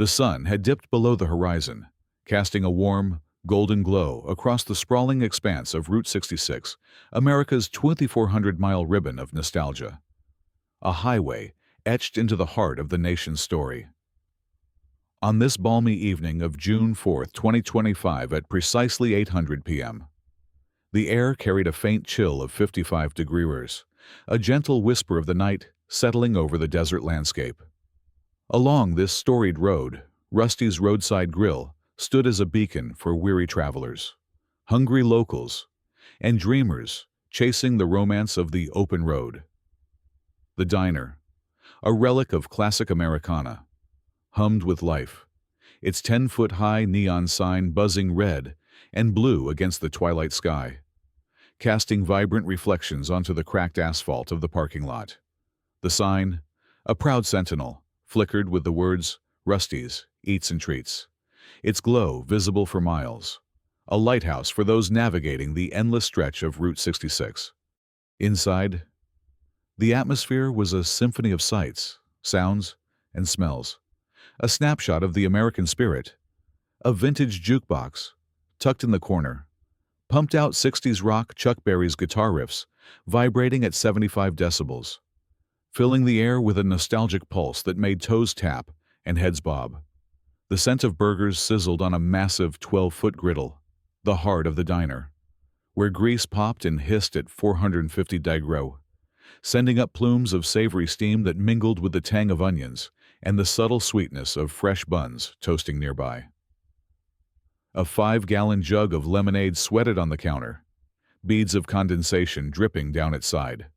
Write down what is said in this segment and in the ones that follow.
The sun had dipped below the horizon, casting a warm, golden glow across the sprawling expanse of Route 66, America's 2,400-mile ribbon of nostalgia. A highway etched into the heart of the nation's story. On this balmy evening of June 4, 2025 at precisely 800 p.m., the air carried a faint chill of 55 degrees, a gentle whisper of the night settling over the desert landscape. Along this storied road, Rusty's Roadside Grill stood as a beacon for weary travelers, hungry locals, and dreamers chasing the romance of the open road. The diner, a relic of classic Americana, hummed with life, its 10-foot-high neon sign buzzing red and blue against the twilight sky, casting vibrant reflections onto the cracked asphalt of the parking lot. The sign, a proud sentinel, flickered with the words, "Rusty's, Eats and Treats," its glow visible for miles, a lighthouse for those navigating the endless stretch of Route 66. Inside, the atmosphere was a symphony of sights, sounds, and smells, a snapshot of the American spirit. A vintage jukebox, tucked in the corner, pumped out 60s rock Chuck Berry's guitar riffs, vibrating at 75 decibels, filling the air with a nostalgic pulse that made toes tap and heads bob. The scent of burgers sizzled on a massive 12-foot griddle, the heart of the diner, where grease popped and hissed at 450 degrees, sending up plumes of savory steam that mingled with the tang of onions and the subtle sweetness of fresh buns toasting nearby. A 5-gallon jug of lemonade sweated on the counter, beads of condensation dripping down its side,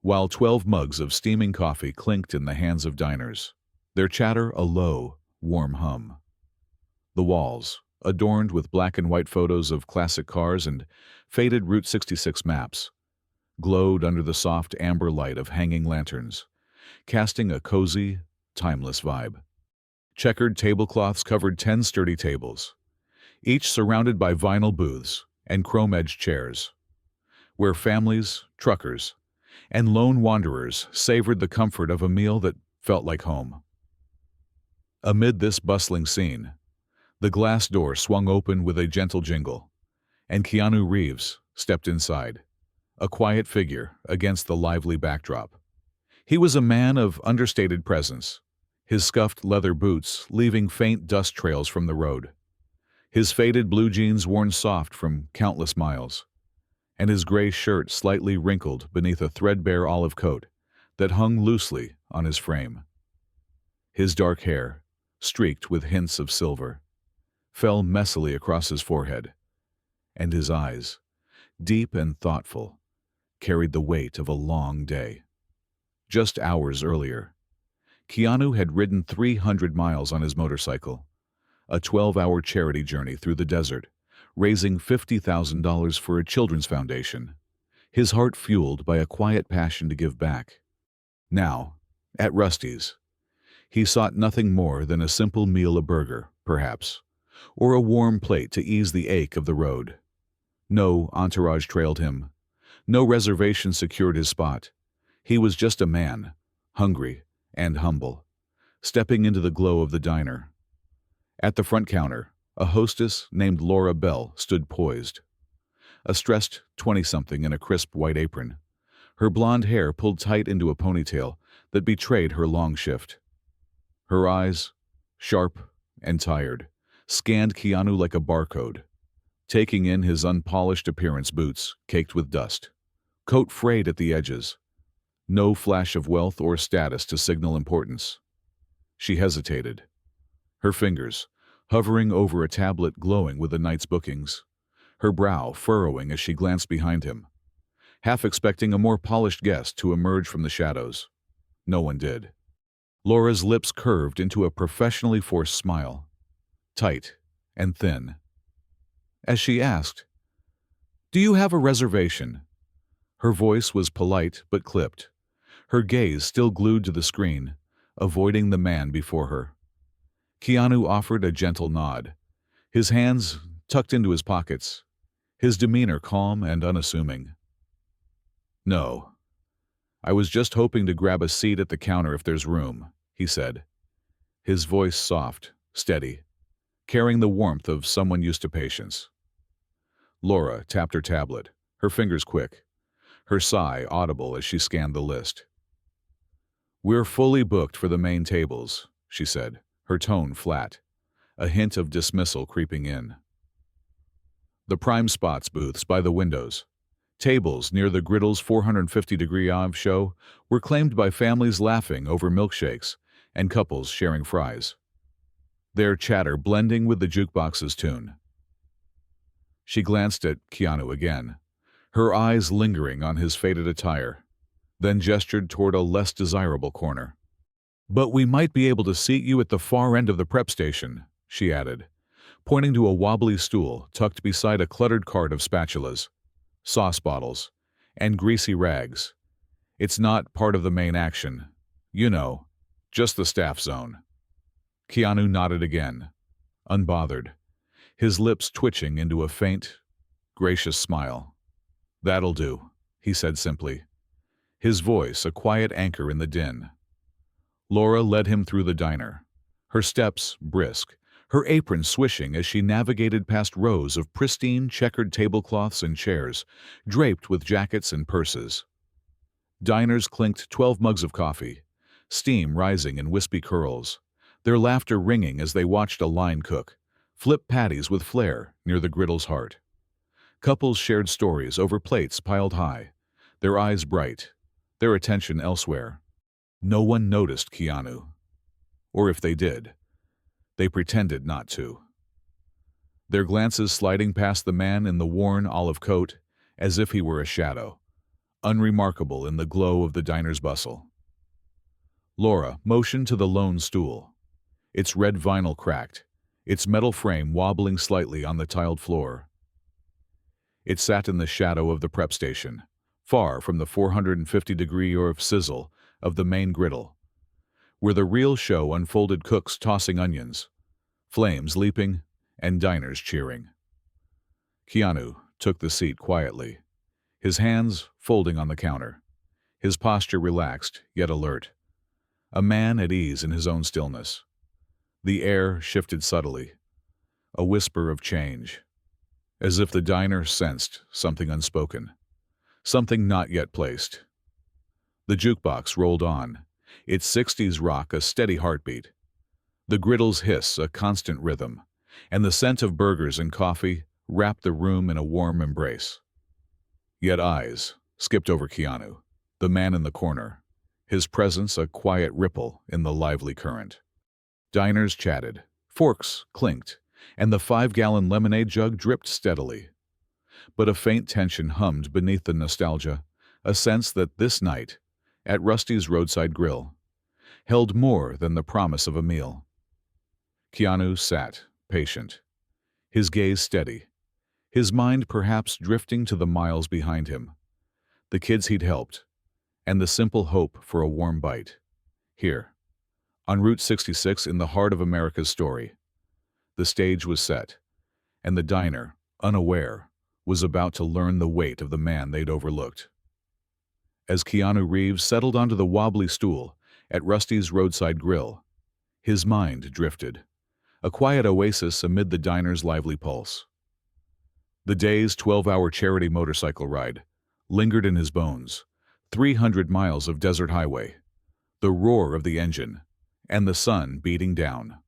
while 12 mugs of steaming coffee clinked in the hands of diners, their chatter a low, warm hum. The walls, adorned with black and white photos of classic cars and faded Route 66 maps, glowed under the soft amber light of hanging lanterns, casting a cozy, timeless vibe. Checkered tablecloths covered 10 sturdy tables, each surrounded by vinyl booths and chrome-edged chairs, where families, truckers, and lone wanderers savored the comfort of a meal that felt like home. Amid this bustling scene, the glass door swung open with a gentle jingle, and Keanu Reeves stepped inside, a quiet figure against the lively backdrop. He was a man of understated presence, his scuffed leather boots leaving faint dust trails from the road, his faded blue jeans worn soft from countless miles, and his gray shirt slightly wrinkled beneath a threadbare olive coat that hung loosely on his frame. His dark hair, streaked with hints of silver, fell messily across his forehead, and his eyes, deep and thoughtful, carried the weight of a long day. Just hours earlier, Keanu had ridden 300 miles on his motorcycle, a 12-hour charity journey through the desert, raising $50,000 for a children's foundation, his heart fueled by a quiet passion to give back. Now, at Rusty's, he sought nothing more than a simple meal, a burger, perhaps, or a warm plate to ease the ache of the road. No entourage trailed him. No reservation secured his spot. He was just a man, hungry and humble, stepping into the glow of the diner. At the front counter, a hostess named Laura Bell stood poised, a stressed 20-something in a crisp white apron, her blonde hair pulled tight into a ponytail that betrayed her long shift. Her eyes, sharp and tired, scanned Keanu like a barcode, taking in his unpolished appearance, boots caked with dust, coat frayed at the edges, no flash of wealth or status to signal importance. She hesitated, her fingers hovering over a tablet glowing with the night's bookings, her brow furrowing as she glanced behind him, half expecting a more polished guest to emerge from the shadows. No one did. Laura's lips curved into a professionally forced smile, tight and thin, as she asked, "Do you have a reservation?" Her voice was polite but clipped, her gaze still glued to the screen, avoiding the man before her. Keanu offered a gentle nod, his hands tucked into his pockets, his demeanor calm and unassuming. "No. I was just hoping to grab a seat at the counter if there's room," he said, his voice soft, steady, carrying the warmth of someone used to patience. Laura tapped her tablet, her fingers quick, her sigh audible as she scanned the list. "We're fully booked for the main tables," she said, her tone flat, a hint of dismissal creeping in. The prime spots booths by the windows, tables near the Griddle's 450-degree Ave show, were claimed by families laughing over milkshakes and couples sharing fries, their chatter blending with the jukebox's tune. She glanced at Keanu again, her eyes lingering on his faded attire, then gestured toward a less desirable corner. "But we might be able to seat you at the far end of the prep station," she added, pointing to a wobbly stool tucked beside a cluttered cart of spatulas, sauce bottles, and greasy rags. "It's not part of the main action. You know, just the staff zone." Keanu nodded again, unbothered, his lips twitching into a faint, gracious smile. "That'll do," he said simply, his voice a quiet anchor in the din. Laura led him through the diner, her steps brisk, her apron swishing as she navigated past rows of pristine checkered tablecloths and chairs, draped with jackets and purses. Diners clinked 12 mugs of coffee, steam rising in wispy curls, their laughter ringing as they watched a line cook, flip patties with flair near the griddle's heart. Couples shared stories over plates piled high, their eyes bright, their attention elsewhere. No one noticed Keanu. Or if they did, they pretended not to. Their glances sliding past the man in the worn olive coat as if he were a shadow, unremarkable in the glow of the diner's bustle. Laura motioned to the lone stool, its red vinyl cracked, its metal frame wobbling slightly on the tiled floor. It sat in the shadow of the prep station, far from the 450-degree or sizzle of the main griddle, where the real show unfolded, cooks tossing onions, flames leaping, and diners cheering. Keanu took the seat quietly, his hands folding on the counter, his posture relaxed yet alert, a man at ease in his own stillness. The air shifted subtly, a whisper of change, as if the diner sensed something unspoken, something not yet placed. The jukebox rolled on, its 60s rock a steady heartbeat, the griddle's hiss a constant rhythm, and the scent of burgers and coffee wrapped the room in a warm embrace. Yet eyes skipped over Keanu, the man in the corner, his presence a quiet ripple in the lively current. Diners chatted, forks clinked, and the 5-gallon lemonade jug dripped steadily. But a faint tension hummed beneath the nostalgia, a sense that this night, at Rusty's roadside grill, held more than the promise of a meal. Keanu sat, patient, his gaze steady, his mind perhaps drifting to the miles behind him, the kids he'd helped, and the simple hope for a warm bite. Here, on Route 66 in the heart of America's story, the stage was set, and the diner, unaware, was about to learn the weight of the man they'd overlooked. As Keanu Reeves settled onto the wobbly stool at Rusty's roadside grill, his mind drifted, a quiet oasis amid the diner's lively pulse. The day's 12-hour charity motorcycle ride lingered in his bones, 300 miles of desert highway, the roar of the engine, and the sun beating down,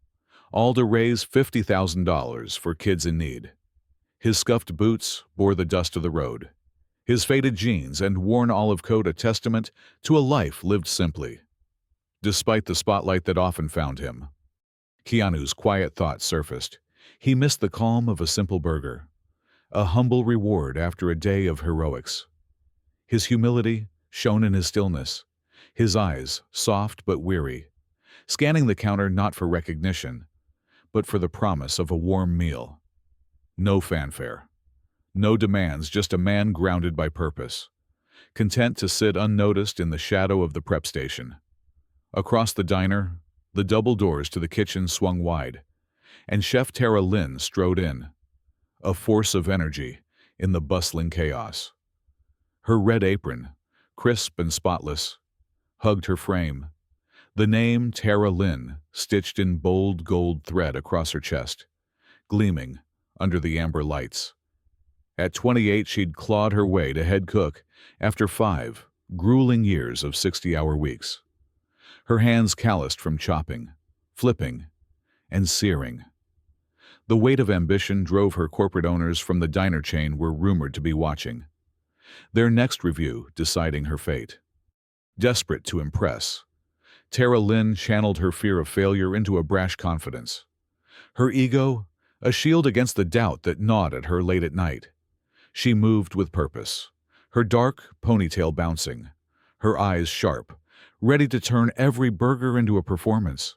all to raise $50,000 for kids in need. His scuffed boots bore the dust of the road, his faded jeans and worn olive coat a testament to a life lived simply. Despite the spotlight that often found him, Keanu's quiet thoughts surfaced. He missed the calm of a simple burger, a humble reward after a day of heroics. His humility shone in his stillness, his eyes soft but weary, scanning the counter not for recognition, but for the promise of a warm meal. No fanfare, no demands, just a man grounded by purpose, content to sit unnoticed in the shadow of the prep station. Across the diner, the double doors to the kitchen swung wide, and Chef Tara Lynn strode in, a force of energy in the bustling chaos. Her red apron, crisp and spotless, hugged her frame, The name Tara Lynn stitched in bold gold thread across her chest, gleaming under the amber lights. At 28, she'd clawed her way to head cook after 5 grueling years of 60-hour weeks. Her hands calloused from chopping, flipping, and searing. The weight of ambition drove her corporate owners from the diner chain were rumored to be watching, their next review deciding her fate. Desperate to impress, Tara Lynn channeled her fear of failure into a brash confidence. Her ego, a shield against the doubt that gnawed at her late at night. She moved with purpose, her dark ponytail bouncing, her eyes sharp, ready to turn every burger into a performance.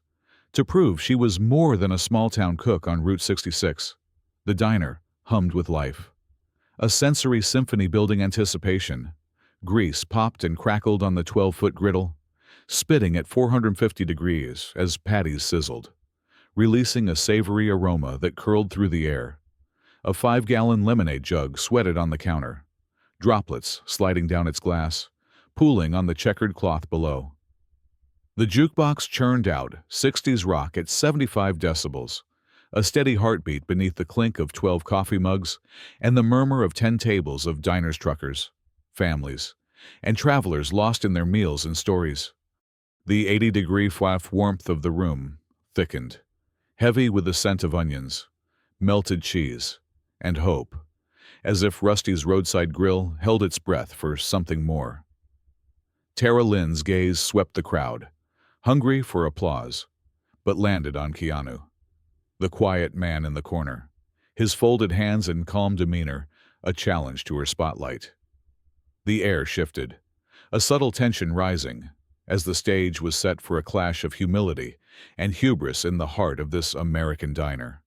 To prove she was more than a small-town cook on Route 66, the diner hummed with life. A sensory symphony building anticipation. Grease popped and crackled on the 12-foot griddle, spitting at 450 degrees as patties sizzled, releasing a savory aroma that curled through the air. A 5-gallon lemonade jug sweated on the counter, droplets sliding down its glass, pooling on the checkered cloth below. The jukebox churned out 60s rock at 75 decibels, a steady heartbeat beneath the clink of 12 coffee mugs and the murmur of 10 tables of diners, truckers, families, and travelers lost in their meals and stories. The 80-degree warmth of the room thickened, heavy with the scent of onions, melted cheese, and hope, as if Rusty's roadside grill held its breath for something more. Tara Lynn's gaze swept the crowd, hungry for applause, but landed on Keanu, the quiet man in the corner, his folded hands and calm demeanor a challenge to her spotlight. The air shifted, a subtle tension rising, as the stage was set for a clash of humility and hubris in the heart of this American diner.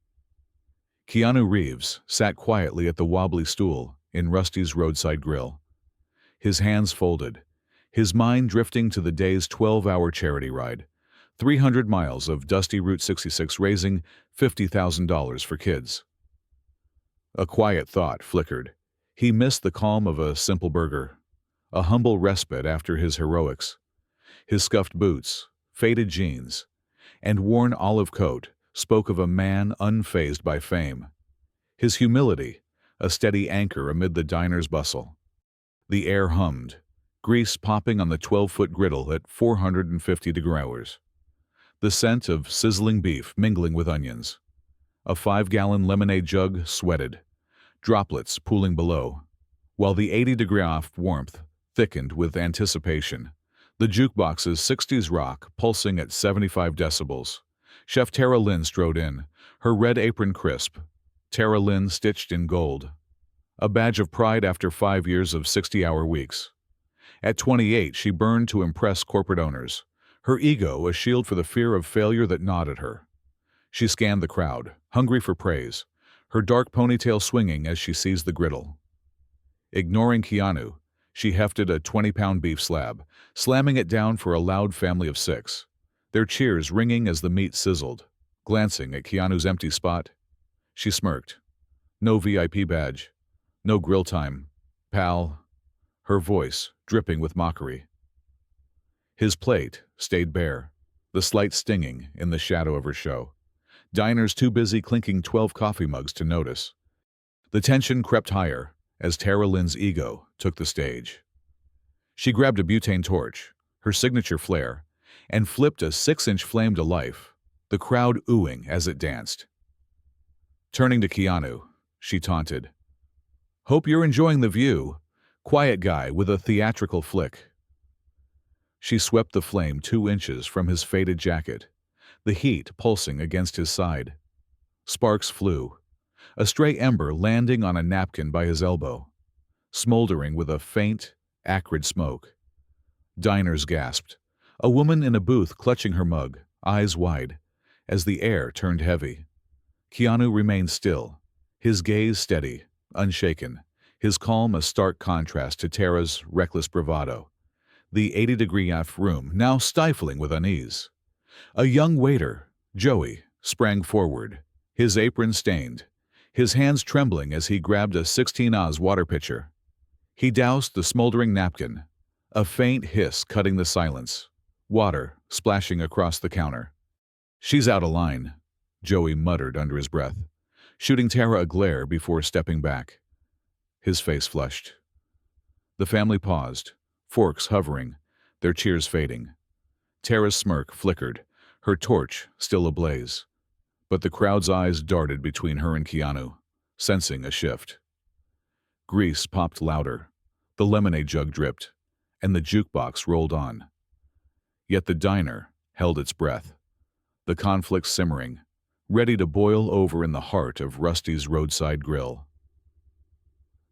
Keanu Reeves sat quietly at the wobbly stool in Rusty's roadside grill, his hands folded, his mind drifting to the day's 12-hour charity ride, 300 miles of dusty Route 66 raising $50,000 for kids. A quiet thought flickered. He missed the calm of a simple burger, a humble respite after his heroics. His scuffed boots, faded jeans, and worn olive coat spoke of a man unfazed by fame. His humility, a steady anchor amid the diner's bustle. The air hummed, grease popping on the 12-foot griddle at 450 degrees. The scent of sizzling beef mingling with onions. A 5-gallon lemonade jug sweated, droplets pooling below, while the 80-degree warmth thickened with anticipation. The jukebox's 60s rock pulsing at 75 decibels. Chef Tara Lynn strode in, her red apron crisp, Tara Lynn stitched in gold. A badge of pride after 5 years of 60-hour weeks. At 28, she burned to impress corporate owners, her ego a shield for the fear of failure that gnawed at her. She scanned the crowd, hungry for praise, her dark ponytail swinging as she seized the griddle. Ignoring Keanu, she hefted a 20-pound beef slab, slamming it down for a loud family of 6, their cheers ringing as the meat sizzled. Glancing at Keanu's empty spot, she smirked. No VIP badge, no grill time, pal, her voice dripping with mockery. His plate stayed bare, the slight stinging in the shadow of her show. Diners too busy clinking 12 coffee mugs to notice. The tension crept higher as Tara Lynn's ego took the stage. She grabbed a butane torch, her signature flare, and flipped a 6-inch flame to life, the crowd oohing as it danced. Turning to Keanu, she taunted, "Hope you're enjoying the view, quiet guy with a theatrical flick." She swept the flame 2 inches from his faded jacket, the heat pulsing against his side. Sparks flew, a stray ember landing on a napkin by his elbow, smoldering with a faint, acrid smoke. Diners gasped, a woman in a booth clutching her mug, eyes wide, as the air turned heavy. Keanu remained still, his gaze steady, unshaken, his calm a stark contrast to Tara's reckless bravado. The 80-degree room now stifling with unease. A young waiter, Joey, sprang forward, his apron stained, his hands trembling as he grabbed a 16-oz water pitcher. He doused the smoldering napkin, a faint hiss cutting the silence. water splashing across the counter. "She's out of line," Joey muttered under his breath, shooting Tara a glare before stepping back. His face flushed. The family paused, forks hovering, their cheers fading. Tara's smirk flickered, her torch still ablaze. But the crowd's eyes darted between her and Keanu, sensing a shift. Grease popped louder, the lemonade jug dripped, and the jukebox rolled on. Yet the diner held its breath, the conflict simmering, ready to boil over in the heart of Rusty's Roadside Grill.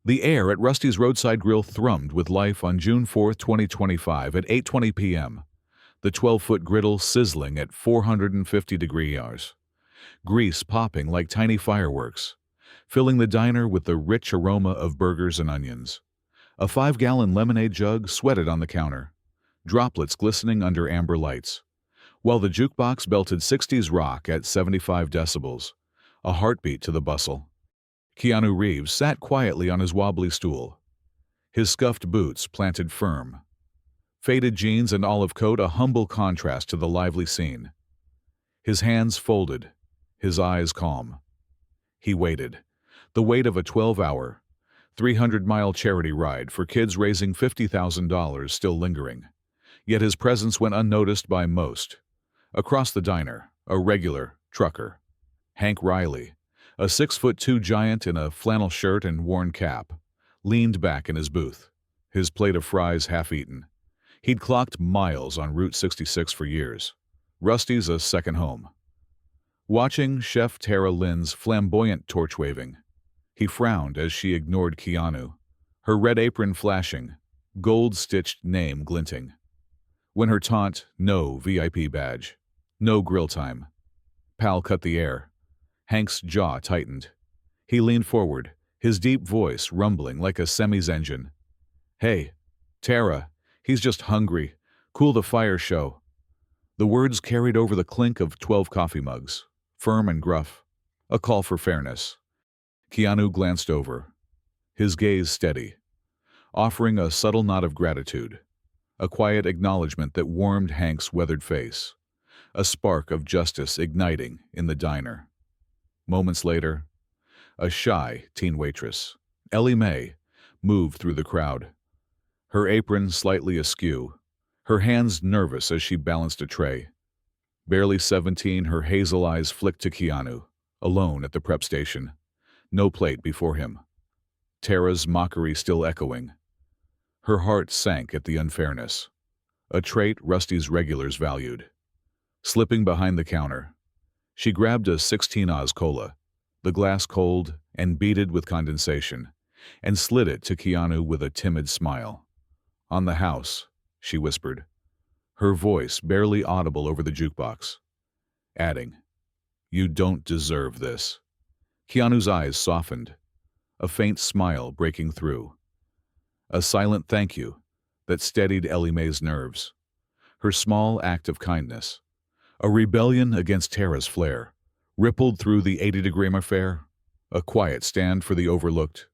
The air at Rusty's Roadside Grill thrummed with life on June 4, 2025 at 8:20 p.m., the 12-foot griddle sizzling at 450 degrees, grease popping like tiny fireworks, filling the diner with the rich aroma of burgers and onions. A 5-gallon lemonade jug sweated on the counter, droplets glistening under amber lights, while the jukebox belted 60s rock at 75 decibels, a heartbeat to the bustle. Keanu Reeves sat quietly on his wobbly stool, his scuffed boots planted firm, faded jeans and olive coat a humble contrast to the lively scene. His hands folded, his eyes calm. He waited, the wait of a 12-hour, 300-mile charity ride for kids raising $50,000 still lingering. Yet his presence went unnoticed by most. Across the diner, a regular trucker, Hank Riley, a 6'2" giant in a flannel shirt and worn cap, leaned back in his booth, his plate of fries half-eaten. He'd clocked miles on Route 66 for years. Rusty's a second home. Watching Chef Tara Lynn's flamboyant torch-waving, he frowned as she ignored Keanu, her red apron flashing, gold-stitched name glinting. When her taunt, "No VIP badge, no grill time," pal cut the air, Hank's jaw tightened. He leaned forward, his deep voice rumbling like a semi's engine. "Hey, Tara, he's just hungry. Cool the fire show." The words carried over the clink of 12 coffee mugs, firm and gruff, a call for fairness. Keanu glanced over, his gaze steady, offering a subtle nod of gratitude, a quiet acknowledgement that warmed Hank's weathered face, a spark of justice igniting in the diner. Moments later, a shy teen waitress, Ellie Mae, moved through the crowd, her apron slightly askew, her hands nervous as she balanced a tray. Barely 17, her hazel eyes flicked to Keanu, alone at the prep station, no plate before him. Tara's mockery still echoing. Her heart sank at the unfairness, a trait Rusty's regulars valued. Slipping behind the counter, she grabbed a 16 Oz Cola, the glass cold and beaded with condensation, and slid it to Keanu with a timid smile. "On the house," she whispered, her voice barely audible over the jukebox, adding, "You don't deserve this." Keanu's eyes softened, a faint smile breaking through. A silent thank you that steadied Ellie Mae's nerves, her small act of kindness. A rebellion against Tara's flair, rippled through the 80-degree affair, a quiet stand for the overlooked.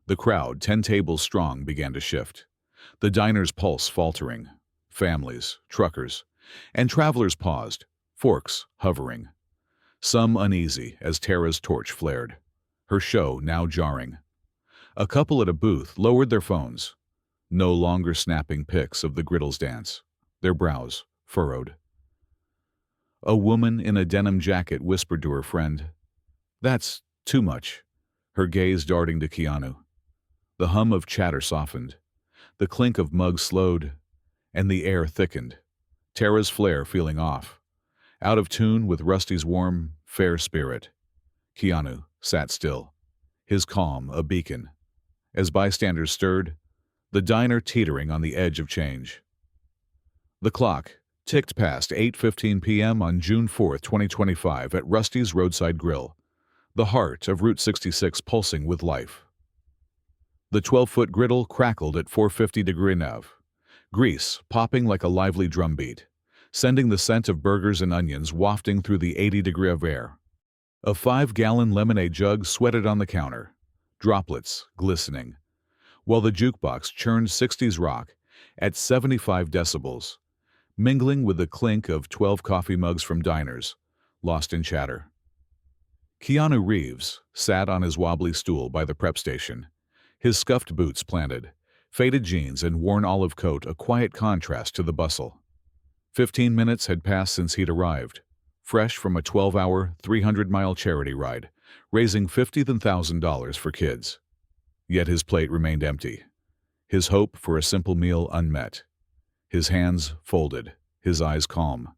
The crowd, 10 tables strong, began to shift, the diner's pulse faltering. Families, truckers, and travelers paused, forks hovering, some uneasy as Tara's torch flared, her show now jarring. A couple at a booth lowered their phones, no longer snapping pics of the griddle's dance, their brows furrowed. A woman in a denim jacket whispered to her friend, "That's too much," her gaze darting to Keanu. The hum of chatter softened, the clink of mugs slowed, and the air thickened, Tara's flair feeling off, out of tune with Rusty's warm, fair spirit. Keanu sat still, his calm a beacon. As bystanders stirred, the diner teetering on the edge of change. The clock ticked past 8:15 p.m. on June 4, 2025 at Rusty's Roadside Grill, the heart of Route 66 pulsing with life. The 12-foot griddle crackled at 450 degree nav, grease popping like a lively drumbeat, sending the scent of burgers and onions wafting through the 80-degree air. A 5-gallon lemonade jug sweated on the counter, droplets glistening, while the jukebox churned 60s rock at 75 decibels, mingling with the clink of 12 coffee mugs from diners, lost in chatter. Keanu Reeves sat on his wobbly stool by the prep station, his scuffed boots planted, faded jeans and worn olive coat a quiet contrast to the bustle. 15 minutes had passed since he'd arrived, fresh from a 12-hour, 300-mile charity ride, raising $50,000 for kids. Yet his plate remained empty, his hope for a simple meal unmet. His hands folded, his eyes calm.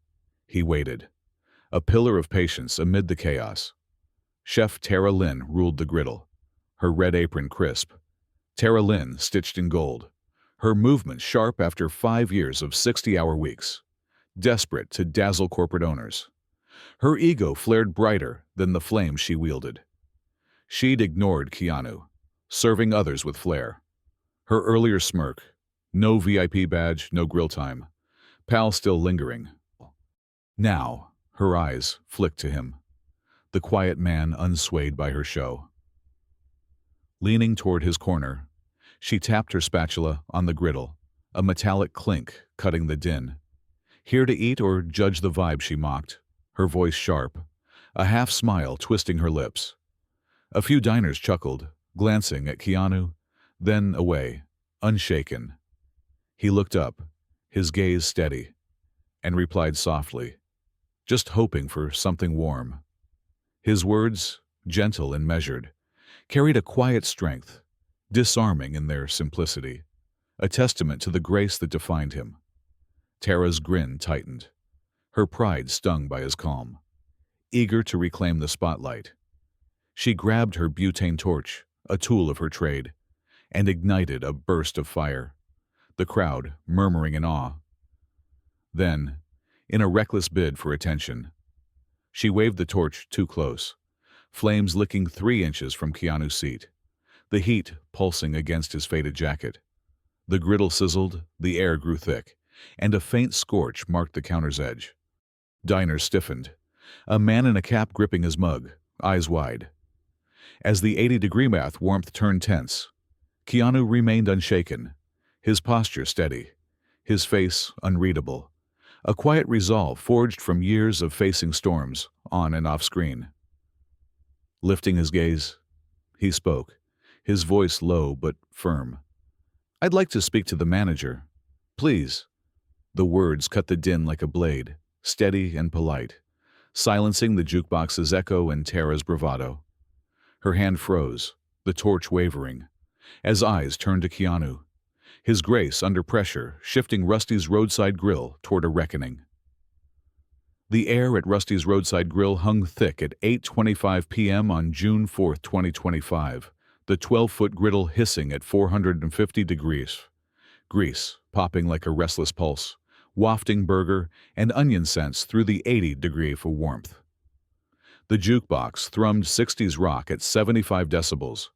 He waited, a pillar of patience amid the chaos. Chef Tara Lynn ruled the griddle, her red apron crisp. Tara Lynn stitched in gold, her movements sharp after 5 years of 60-hour weeks, desperate to dazzle corporate owners. Her ego flared brighter than the flame she wielded. She'd ignored Keanu, serving others with flair. Her earlier smirk, no VIP badge, no grill time, pal still lingering. Now, her eyes flicked to him, the quiet man unswayed by her show. Leaning toward his corner, she tapped her spatula on the griddle, a metallic clink cutting the din. Here to eat or judge the vibe, she mocked, her voice sharp, a half-smile twisting her lips. A few diners chuckled, glancing at Keanu, then away, unshaken. He looked up, his gaze steady, and replied softly, just hoping for something warm. His words, gentle and measured, carried a quiet strength, disarming in their simplicity, a testament to the grace that defined him. Tara's grin tightened, her pride stung by his calm. Eager to reclaim the spotlight, she grabbed her butane torch, a tool of her trade, and ignited a burst of fire, the crowd murmuring in awe. Then, in a reckless bid for attention, she waved the torch too close, flames licking 3 inches from Keanu's seat, the heat pulsing against his faded jacket. The griddle sizzled, the air grew thick, and a faint scorch marked the counter's edge. Diners stiffened, a man in a cap gripping his mug, eyes wide. As the 80-degree warmth turned tense, Keanu remained unshaken, his posture steady, his face unreadable, a quiet resolve forged from years of facing storms on and off screen. Lifting his gaze, he spoke, his voice low but firm. "I'd like to speak to the manager. Please." The words cut the din like a blade, steady and polite, silencing the jukebox's echo and Tara's bravado. Her hand froze, the torch wavering, as eyes turned to Keanu, his grace under pressure shifting Rusty's Roadside Grill toward a reckoning. The air at Rusty's Roadside Grill hung thick at 8:25 p.m. on June 4, 2025, the 12-foot griddle hissing at 450 degrees, grease popping like a restless pulse, wafting burger and onion scents through the 80-degree for warmth. The jukebox thrummed 60s rock at 75 decibels,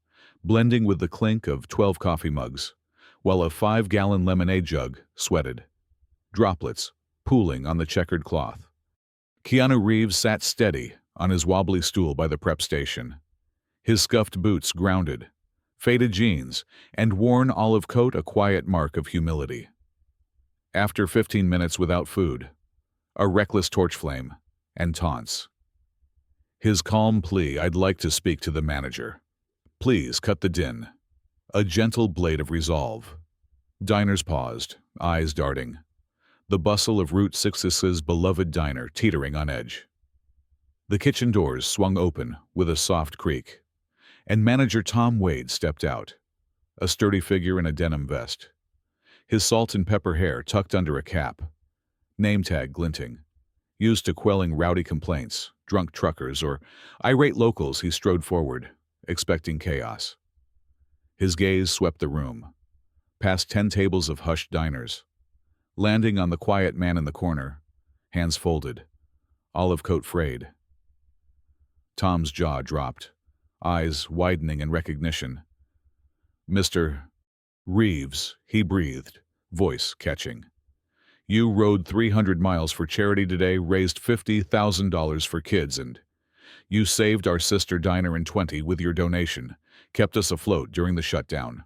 blending with the clink of 12 coffee mugs, while a 5-gallon lemonade jug sweated, droplets pooling on the checkered cloth. Keanu Reeves sat steady on his wobbly stool by the prep station, his scuffed boots grounded, faded jeans, and worn olive coat a quiet mark of humility. After 15 minutes without food, a reckless torch flame, and taunts. His calm plea, "I'd like to speak to the manager. Please cut the din." A gentle blade of resolve. Diners paused, eyes darting, the bustle of Route 66's beloved diner teetering on edge. The kitchen doors swung open with a soft creak, and manager Tom Wade stepped out, a sturdy figure in a denim vest, his salt and pepper hair tucked under a cap, name tag glinting. Used to quelling rowdy complaints, drunk truckers, or irate locals, he strode forward, expecting chaos. His gaze swept the room, past 10 tables of hushed diners, landing on the quiet man in the corner, hands folded, olive coat frayed. Tom's jaw dropped, eyes widening in recognition. "Mr. Reeves," he breathed, voice catching. "You rode 300 miles for charity today, raised $50,000 for kids, and you saved our sister diner in 20 with your donation, kept us afloat during the shutdown."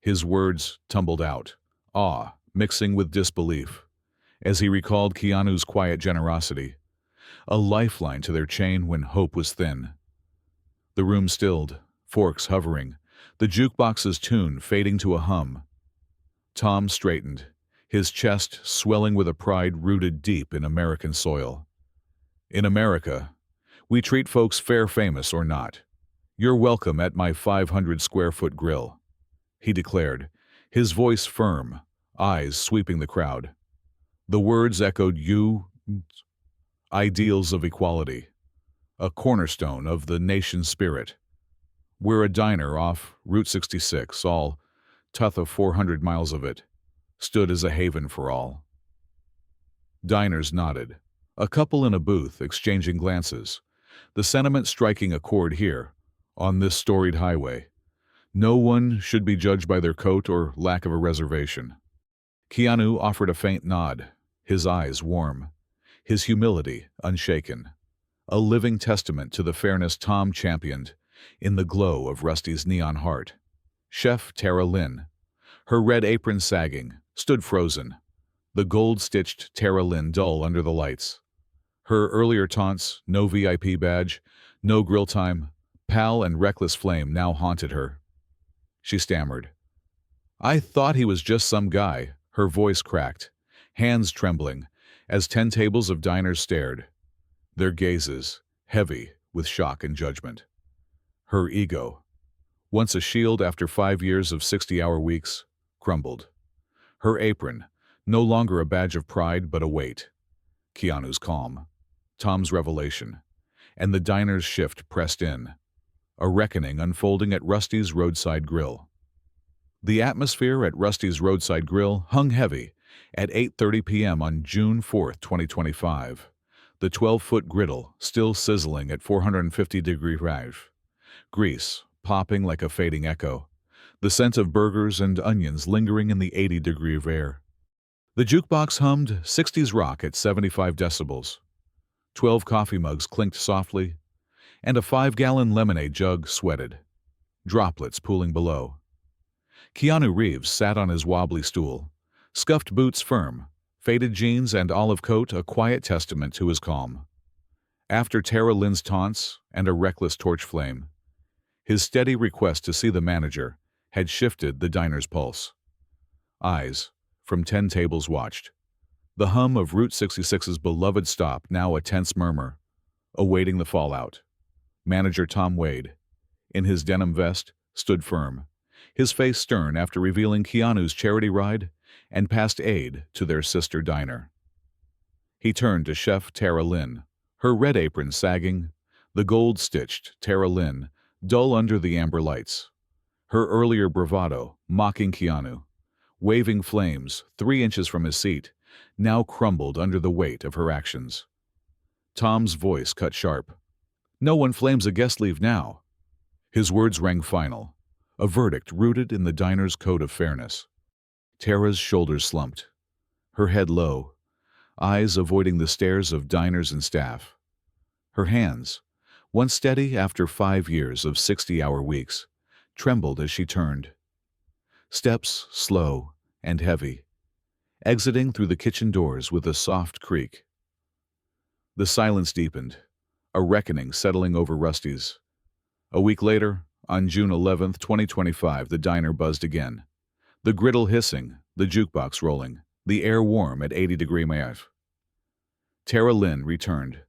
His words tumbled out, awe mixing with disbelief, as he recalled Keanu's quiet generosity, a lifeline to their chain when hope was thin. The room stilled, forks hovering, the jukebox's tune fading to a hum. Tom straightened, his chest swelling with a pride rooted deep in American soil. In America, we treat folks fair, famous or not. You're welcome at my 500-square-foot grill, he declared, his voice firm, eyes sweeping the crowd. The words echoed ideals of equality, a cornerstone of the nation's spirit. We're a diner off Route 66, all tough of 400 miles of it, stood as a haven for all. Diners nodded, a couple in a booth exchanging glances, the sentiment striking a chord here, on this storied highway. No one should be judged by their coat or lack of a reservation. Keanu offered a faint nod, his eyes warm, his humility unshaken, a living testament to the fairness Tom championed in the glow of Rusty's neon heart. Chef Tara Lynn, her red apron sagging, stood frozen, the gold-stitched Tara Lynn dull under the lights. Her earlier taunts, no VIP badge, no grill time, pal and reckless flame now haunted her. She stammered. "I thought he was just some guy," her voice cracked, hands trembling, as 10 tables of diners stared, their gazes heavy with shock and judgment. Her ego, once a shield after 5 years of 60-hour weeks, crumbled. Her apron, no longer a badge of pride but a weight. Keanu's calm, Tom's revelation, and the diner's shift pressed in, a reckoning unfolding at Rusty's Roadside Grill. The atmosphere at Rusty's Roadside Grill hung heavy at 8:30 p.m. on June 4, 2025, the 12-foot griddle still sizzling at 450-degree rev, grease popping like a fading echo, the scent of burgers and onions lingering in the 80-degree air. The jukebox hummed 60s rock at 75 decibels. 12 coffee mugs clinked softly, and a 5-gallon lemonade jug sweated, droplets pooling below. Keanu Reeves sat on his wobbly stool, scuffed boots firm, faded jeans and olive coat a quiet testament to his calm. After Tara Lynn's taunts and a reckless torch flame, his steady request to see the manager had shifted the diner's pulse. Eyes from 10 tables watched, the hum of Route 66's beloved stop now a tense murmur, awaiting the fallout. Manager Tom Wade, in his denim vest, stood firm, his face stern after revealing Keanu's charity ride and past aid to their sister diner. He turned to Chef Tara Lynn, her red apron sagging, the gold-stitched Tara Lynn dull under the amber lights. Her earlier bravado, mocking Keanu, waving flames 3 inches from his seat, now crumbled under the weight of her actions. Tom's voice cut sharp. "No one flames a guest leave now." His words rang final, a verdict rooted in the diner's code of fairness. Tara's shoulders slumped, her head low, eyes avoiding the stares of diners and staff. Her hands, once steady after 5 years of 60-hour weeks, trembled as she turned. Steps slow and heavy, exiting through the kitchen doors with a soft creak. The silence deepened, a reckoning settling over Rusty's. A week later, on June 11, 2025, the diner buzzed again. The griddle hissing, the jukebox rolling, the air warm at 80-degree rev. Tara Lynn returned,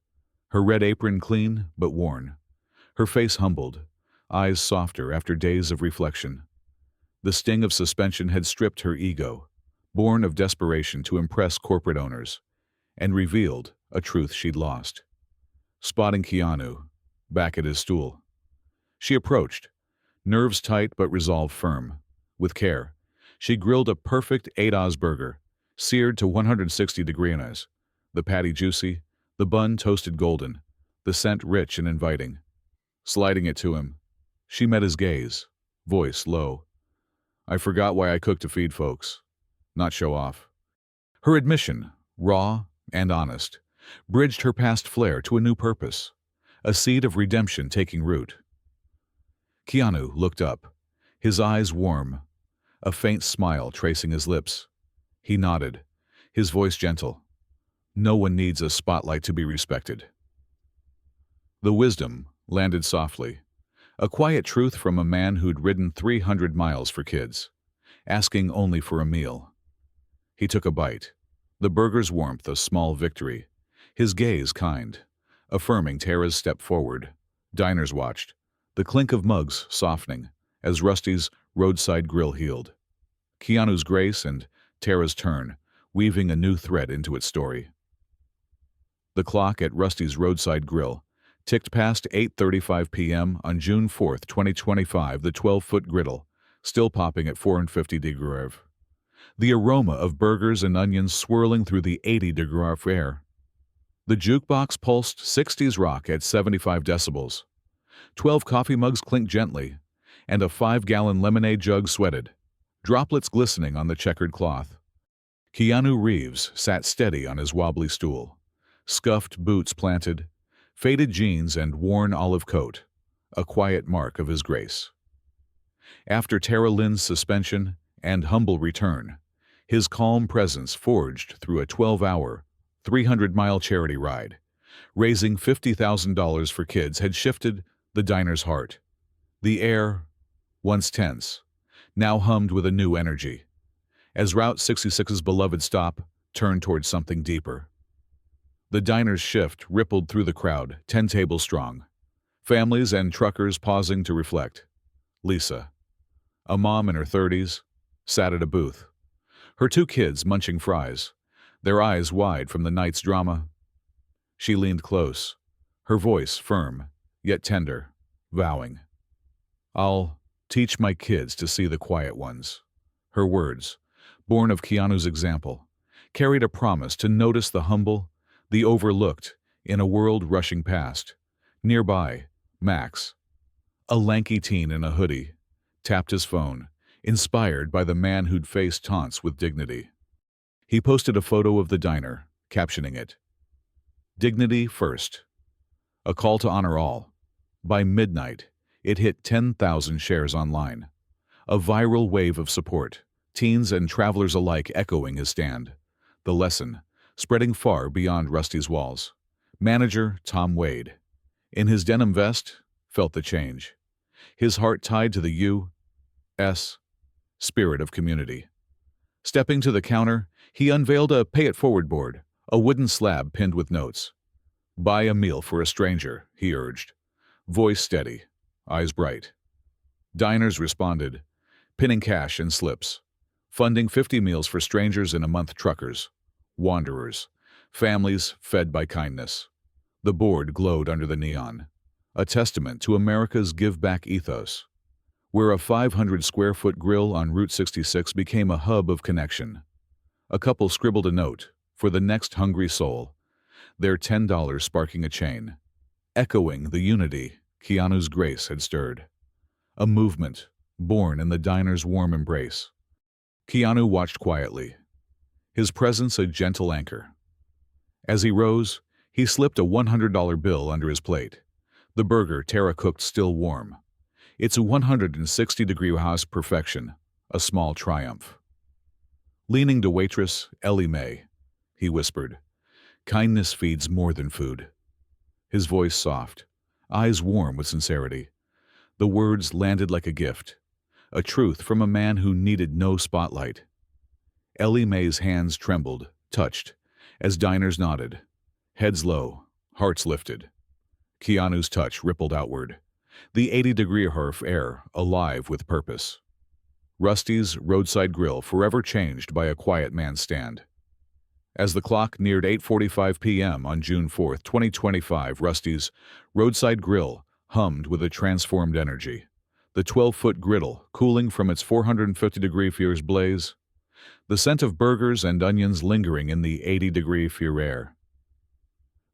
her red apron clean but worn, her face humbled, eyes softer after days of reflection. The sting of suspension had stripped her ego, born of desperation to impress corporate owners, and revealed a truth she'd lost. Spotting Keanu, back at his stool, she approached, nerves tight but resolve firm. With care, she grilled a perfect 8-oz burger, seared to 160 degrees, the patty juicy, the bun toasted golden, the scent rich and inviting. Sliding it to him, she met his gaze, voice low. "I forgot why I cook to feed folks, not show off." Her admission, raw and honest, bridged her past flair to a new purpose, a seed of redemption taking root. Keanu looked up, his eyes warm, a faint smile tracing his lips. He nodded, his voice gentle. No one needs a spotlight to be respected. The wisdom landed softly, a quiet truth from a man who'd ridden 300 miles for kids, asking only for a meal. He took a bite, the burger's warmth a small victory, his gaze kind, affirming Tara's step forward. Diners watched, the clink of mugs softening as Rusty's roadside grill healed. Keanu's grace and Tara's turn, weaving a new thread into its story. The clock at Rusty's roadside grill ticked past 8:35 p.m. on June 4, 2025, the 12-foot griddle, still popping at 450 degrees. The aroma of burgers and onions swirling through the 80-degree air. The jukebox pulsed 60s rock at 75 decibels. 12 coffee mugs clinked gently, and a 5-gallon lemonade jug sweated, droplets glistening on the checkered cloth. Keanu Reeves sat steady on his wobbly stool, scuffed boots planted, faded jeans and worn olive coat, a quiet mark of his grace. After Tara Lynn's suspension and humble return, his calm presence forged through a 12-hour, 300-mile charity ride, raising $50,000 for kids had shifted the diner's heart. The air, once tense, now hummed with a new energy, as Route 66's beloved stop turned towards something deeper. The diner's shift rippled through the crowd, 10 tables strong, families and truckers pausing to reflect. Lisa, a mom in her 30s, sat at a booth, her 2 kids munching fries, their eyes wide from the night's drama. She leaned close, her voice firm, yet tender, vowing, "I'll teach my kids to see the quiet ones." Her words, born of Keanu's example, carried a promise to notice the humble, the overlooked, in a world rushing past. Nearby, Max, a lanky teen in a hoodie, tapped his phone, inspired by the man who'd faced taunts with dignity. He posted a photo of the diner, captioning it, "Dignity first. A call to honor all." By midnight, it hit 10,000 shares online, a viral wave of support, teens and travelers alike echoing his stand. The lesson, spreading far beyond Rusty's walls. Manager Tom Wade, in his denim vest, felt the change, his heart tied to the U.S. spirit of community. Stepping to the counter, he unveiled a pay-it-forward board, a wooden slab pinned with notes. "Buy a meal for a stranger," he urged, voice steady, eyes bright. Diners responded, pinning cash in slips, funding 50 meals for strangers in a month. Truckers, wanderers, families fed by kindness. The board glowed under the neon, a testament to America's give-back ethos, where a 500-square-foot grill on Route 66 became a hub of connection. A couple scribbled a note for the next hungry soul, their $10 sparking a chain, echoing the unity Keanu's grace had stirred. A movement born in the diner's warm embrace. Keanu watched quietly, his presence a gentle anchor. As he rose, he slipped a $100 bill under his plate, the burger Tara cooked still warm. Its 160-degree house perfection, a small triumph. Leaning to waitress Ellie Mae, he whispered, "Kindness feeds more than food." His voice soft, eyes warm with sincerity. The words landed like a gift, a truth from a man who needed no spotlight. Ellie Mae's hands trembled, touched, as diners nodded, heads low, hearts lifted. Keanu's touch rippled outward, the 80-degree air alive with purpose. Rusty's roadside grill forever changed by a quiet man's stand. As the clock neared 8:45 p.m. on June 4, 2025, Rusty's roadside grill hummed with a transformed energy. The 12-foot griddle cooling from its 450-degree fierce blaze, the scent of burgers and onions lingering in the 80-degree air.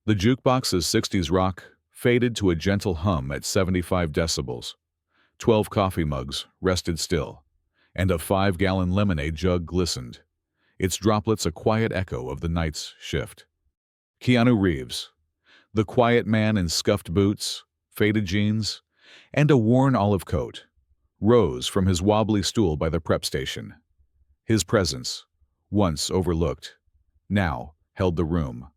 The jukebox's 60s rock faded to a gentle hum at 75 decibels. 12 coffee mugs rested still, and a 5-gallon lemonade jug glistened, its droplets a quiet echo of the night's shift. Keanu Reeves, the quiet man in scuffed boots, faded jeans, and a worn olive coat, rose from his wobbly stool by the prep station. His presence, once overlooked, now held the room,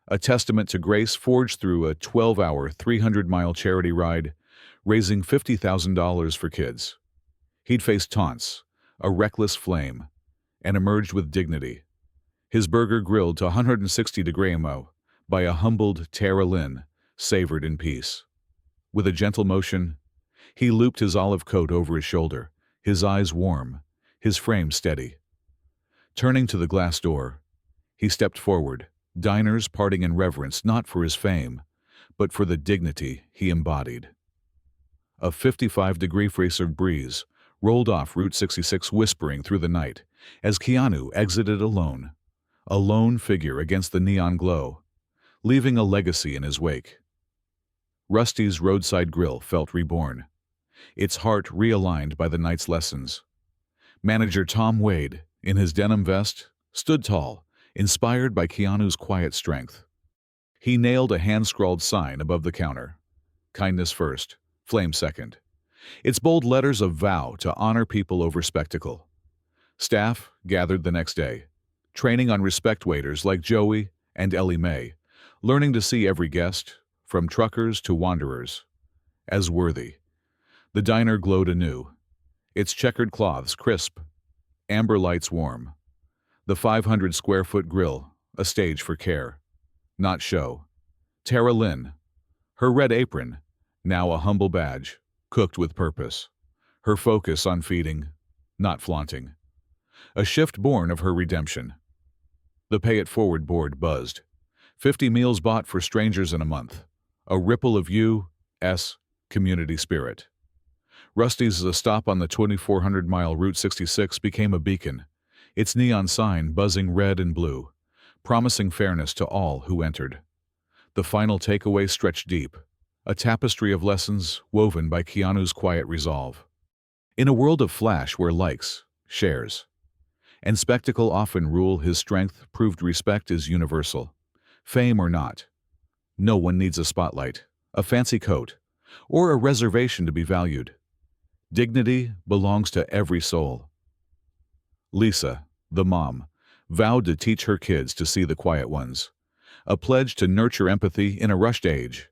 a testament to grace forged through a 12-hour, 300-mile charity ride, raising $50,000 for kids. He'd faced taunts, a reckless flame, and emerged with dignity, his burger grilled to 160-degree by a humbled Tara Lynn, savored in peace. With a gentle motion, he looped his olive coat over his shoulder, his eyes warm, his frame steady. Turning to the glass door, he stepped forward, diners parting in reverence not for his fame, but for the dignity he embodied. A 55-degree free-served breeze rolled off Route 66 whispering through the night as Keanu exited alone, a lone figure against the neon glow, leaving a legacy in his wake. Rusty's roadside grill felt reborn, its heart realigned by the night's lessons. Manager Tom Wade, in his denim vest, stood tall, inspired by Keanu's quiet strength. He nailed a hand-scrawled sign above the counter. Kindness first, flame second. Its bold letters a vow to honor people over spectacle. Staff gathered the next day, training on respect waiters like Joey and Ellie Mae, learning to see every guest, from truckers to wanderers, as worthy. The diner glowed anew, its checkered cloths crisp, amber lights warm. The 500-square-foot grill, a stage for care, not show. Tara Lynn, her red apron, now a humble badge, cooked with purpose. Her focus on feeding, not flaunting. A shift born of her redemption. The Pay It Forward board buzzed. 50 meals bought for strangers in a month. A ripple of U.S. community spirit. Rusty's, a stop on the 2,400-mile Route 66, became a beacon, its neon sign buzzing red and blue, promising fairness to all who entered. The final takeaway stretched deep, a tapestry of lessons woven by Keanu's quiet resolve. In a world of flash where likes, shares, and spectacle often rule, his strength proved respect is universal. Fame or not, no one needs a spotlight, a fancy coat, or a reservation to be valued. Dignity belongs to every soul. Lisa, the mom, vowed to teach her kids to see the quiet ones, a pledge to nurture empathy in a rushed age.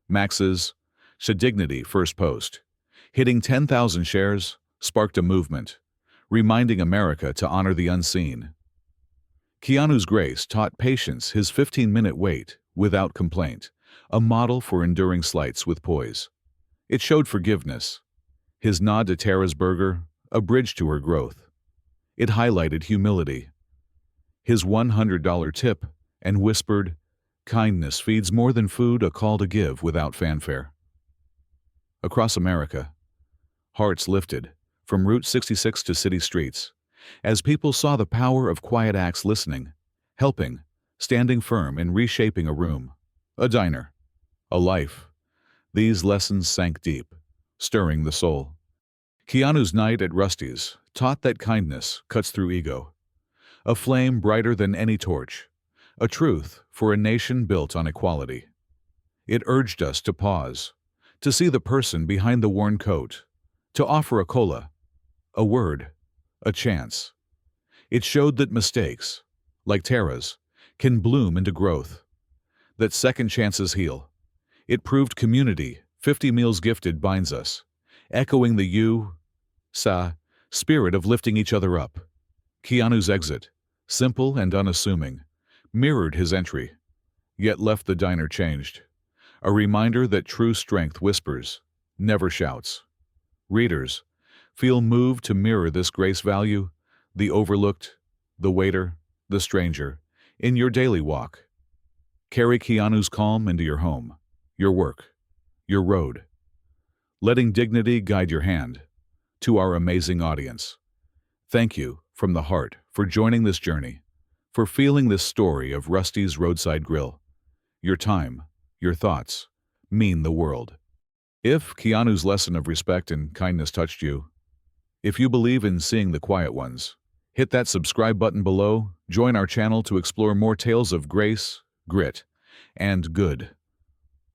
Max's "Should Dignity" first post, hitting 10,000 shares, sparked a movement, reminding America to honor the unseen. Keanu's grace taught patience, his 15-minute wait without complaint, a model for enduring slights with poise. It showed forgiveness, his nod to Tara's burger, a bridge to her growth. It highlighted humility, his $100 tip, and whispered, "Kindness feeds more than food, a call to give without fanfare." Across America, hearts lifted, from Route 66 to city streets, as people saw the power of quiet acts, listening, helping, standing firm in reshaping a room, a diner, a life. These lessons sank deep, stirring the soul. Keanu's night at Rusty's taught that kindness cuts through ego, a flame brighter than any torch, a truth for a nation built on equality. It urged us to pause, to see the person behind the worn coat, to offer a cola, a word, a chance. It showed that mistakes, like Tara's, can bloom into growth, that second chances heal. It proved community, 50 meals gifted, binds us, echoing the U.S. spirit of lifting each other up. Keanu's exit, simple and unassuming, mirrored his entry, yet left the diner changed. A reminder that true strength whispers, never shouts. Readers, feel moved to mirror this grace value, the overlooked, the waiter, the stranger, in your daily walk. Carry Keanu's calm into your home, your work, your road, letting dignity guide your hand. To our amazing audience, thank you from the heart for joining this journey, for feeling this story of Rusty's Roadside Grill. Your time, your thoughts, mean the world. If Keanu's lesson of respect and kindness touched you, if you believe in seeing the quiet ones, hit that subscribe button below, join our channel to explore more tales of grace, grit, and good.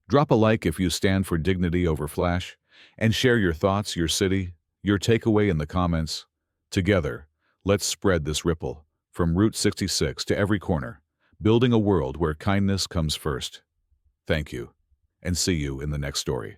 Drop a like if you stand for dignity over flash, and share your thoughts, your city, your takeaway in the comments. Together, let's spread this ripple from Route 66 to every corner, building a world where kindness comes first. Thank you, and see you in the next story.